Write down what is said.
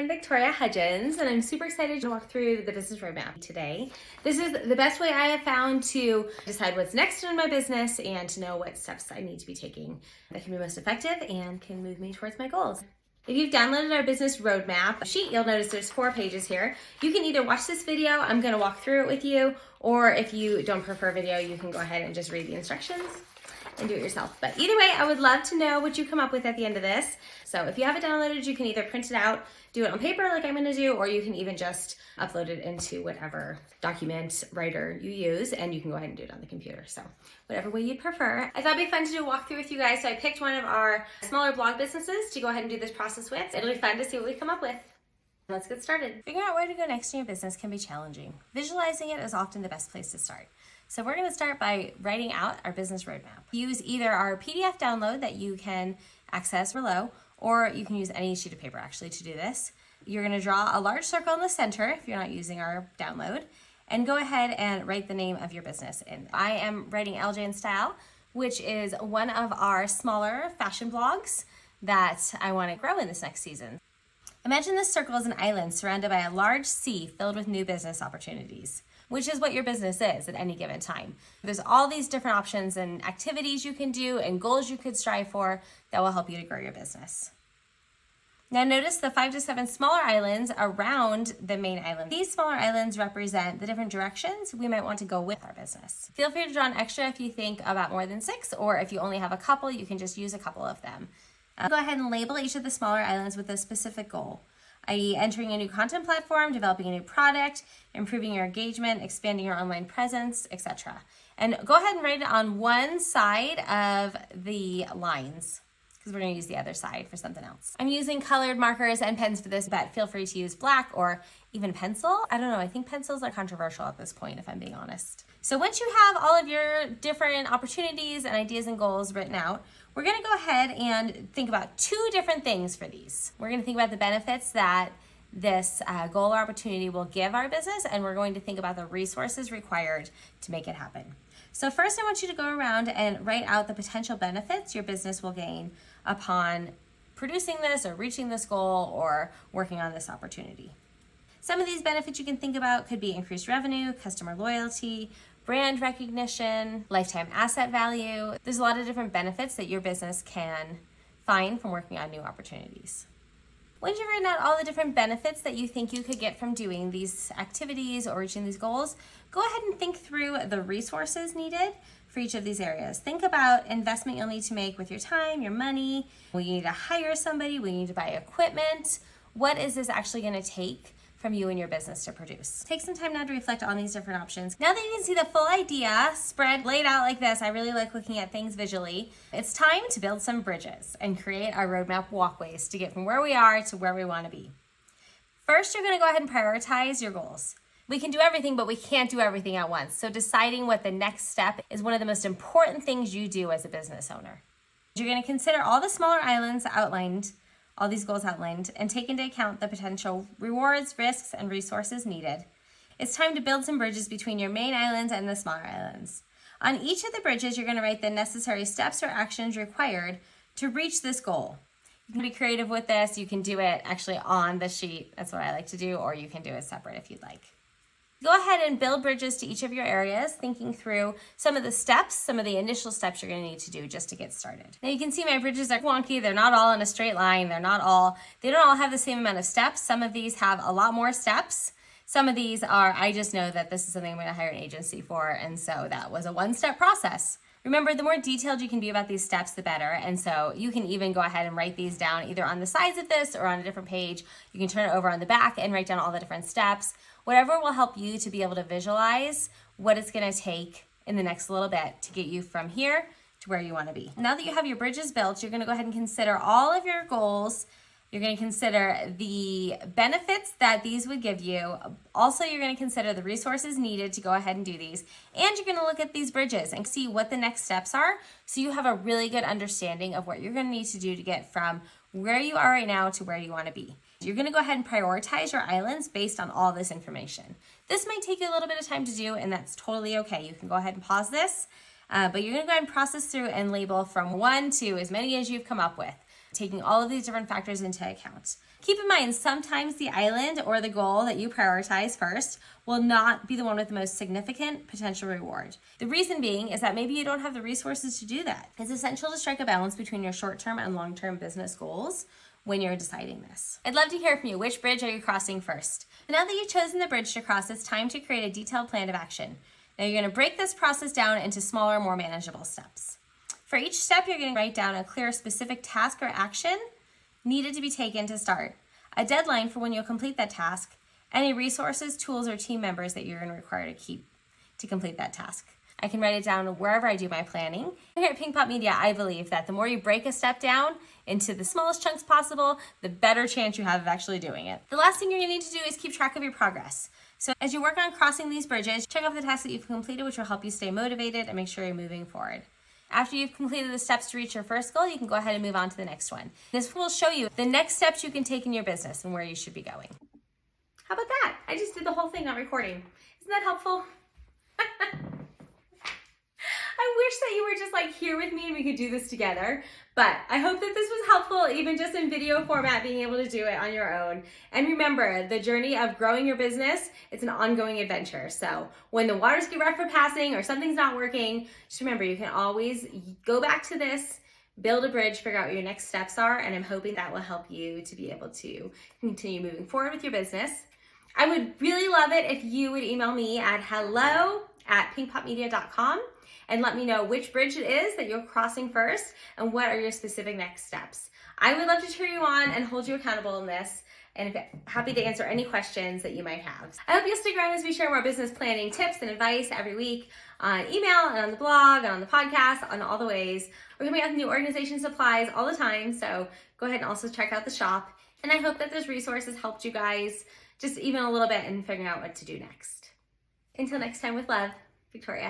I'm Victoria Hudgens, and I'm super excited to walk through the business roadmap today. This is the best way I have found to decide what's next in my business and to know what steps I need to be taking that can be most effective and can move me towards my goals. If you've downloaded our business roadmap sheet, you'll notice there's 4 pages here. You can either watch this video, I'm going to walk through it with you, or if you don't prefer video, you can go ahead and just read the instructions and do it yourself. But either way, I would love to know what you come up with at the end of this. So if you have it downloaded, you can either print it out, do it on paper like I'm gonna do, or you can even just upload it into whatever document writer you use, and you can go ahead and do it on the computer. So whatever way you'd prefer. I thought it'd be fun to do a walkthrough with you guys, so I picked one of our smaller blog businesses to go ahead and do this process with. It'll be fun to see what we come up with. Let's get started. Figuring out where to go next in your business can be challenging. Visualizing it is often the best place to start. So we're gonna start by writing out our business roadmap. Use either our PDF download that you can access below, or you can use any sheet of paper actually to do this. You're gonna draw a large circle in the center if you're not using our download, and go ahead and write the name of your business in. I am writing LJ in Style, which is one of our smaller fashion blogs that I wanna grow in this next season. Imagine this circle as an island surrounded by a large sea filled with new business opportunities, which is what your business is at any given time. There's all these different options and activities you can do and goals you could strive for that will help you to grow your business. Now notice the 5 to 7 smaller islands around the main island. These smaller islands represent the different directions we might want to go with our business. Feel free to draw an extra if you think about more than 6, or if you only have a couple, you can just use a couple of them. Go ahead and label each of the smaller islands with a specific goal, i.e. entering a new content platform, developing a new product, improving your engagement, expanding your online presence, etc. And go ahead and write it on one side of the lines, because we're going to use the other side for something else. I'm using colored markers and pens for this, but feel free to use black or even pencil. I don't know, I think pencils are controversial at this point, if I'm being honest. So once you have all of your different opportunities and ideas and goals written out, we're gonna go ahead and think about 2 different things for these. We're gonna think about the benefits that this goal or opportunity will give our business, and we're going to think about the resources required to make it happen. So first, I want you to go around and write out the potential benefits your business will gain upon producing this or reaching this goal or working on this opportunity. Some of these benefits you can think about could be increased revenue, customer loyalty, brand recognition, lifetime asset value. There's a lot of different benefits that your business can find from working on new opportunities. Once you've written out all the different benefits that you think you could get from doing these activities or reaching these goals, go ahead and think through the resources needed for each of these areas. Think about investment you'll need to make with your time, your money. Will you need to hire somebody? Will you need to buy equipment? What is this actually going to take from you and your business to produce? Take some time now to reflect on these different options. Now that you can see the full idea spread laid out like this, I really like looking at things visually. It's time to build some bridges and create our roadmap walkways to get from where we are to where we want to be. First, you're going to go ahead and prioritize your goals. We can do everything, but we can't do everything at once. So deciding what the next step is one of the most important things you do as a business owner. You're going to consider all the smaller islands outlined, all these goals outlined, and take into account the potential rewards, risks, and resources needed. It's time to build some bridges between your main islands and the smaller islands. On each of the bridges, you're going to write the necessary steps or actions required to reach this goal. You can be creative with this. You can do it actually on the sheet. That's what I like to do, or you can do it separate if you'd like. Go ahead and build bridges to each of your areas, thinking through some of the steps, some of the initial steps you're going to need to do just to get started. Now you can see my bridges are wonky. They're not all in a straight line. They don't all have the same amount of steps. Some of these have a lot more steps. Some of these are, I just know that this is something I'm going to hire an agency for, and so that was a 1-step process. Remember, the more detailed you can be about these steps, the better. And so you can even go ahead and write these down either on the sides of this or on a different page. You can turn it over on the back and write down all the different steps. Whatever will help you to be able to visualize what it's going to take in the next little bit to get you from here to where you want to be. Now that you have your bridges built, you're going to go ahead and consider all of your goals. You're going to consider the benefits that these would give you. Also, you're going to consider the resources needed to go ahead and do these. And you're going to look at these bridges and see what the next steps are, so you have a really good understanding of what you're going to need to do to get from where you are right now to where you want to be. You're going to go ahead and prioritize your islands based on all this information. This might take you a little bit of time to do, and that's totally okay. You can go ahead and pause this, but you're going to go ahead and process through and label from 1 to as many as you've come up with. taking all of these different factors into account. Keep in mind, sometimes the island or the goal that you prioritize first will not be the one with the most significant potential reward. The reason being is that maybe you don't have the resources to do that. It's essential to strike a balance between your short-term and long-term business goals when you're deciding this. I'd love to hear from you. Which bridge are you crossing first? Now that you've chosen the bridge to cross, it's time to create a detailed plan of action. Now you're going to break this process down into smaller, more manageable steps. For each step, you're going to write down a clear, specific task or action needed to be taken to start, a deadline for when you'll complete that task, any resources, tools, or team members that you're going to require to keep to complete that task. I can write it down wherever I do my planning. Here at Pink Pot Media, I believe that the more you break a step down into the smallest chunks possible, the better chance you have of actually doing it. The last thing you're going to need to do is keep track of your progress. So as you work on crossing these bridges, check off the tasks that you've completed, which will help you stay motivated and make sure you're moving forward. After you've completed the steps to reach your first goal, you can go ahead and move on to the next one. This will show you the next steps you can take in your business and where you should be going. How about that? I just did the whole thing on recording. Isn't that helpful? I wish that you were just like here with me and we could do this together, but I hope that this was helpful, even just in video format, being able to do it on your own. And remember, the journey of growing your business, it's an ongoing adventure. So when the waters get rough for passing or something's not working, just remember, you can always go back to this, build a bridge, figure out what your next steps are, and I'm hoping that will help you to be able to continue moving forward with your business. I would really love it if you would email me at hello@pinkpotmedia.com and let me know which bridge it is that you're crossing first and what are your specific next steps. I would love to cheer you on and hold you accountable in this, and happy to answer any questions that you might have. I hope you'll stick around as we share more business planning tips and advice every week on email and on the blog and on the podcast, on all the ways. We're coming out with new organization supplies all the time, so go ahead and also check out the shop. And I hope that this resource has helped you guys just even a little bit in figuring out what to do next. Until next time, with love, Victoria.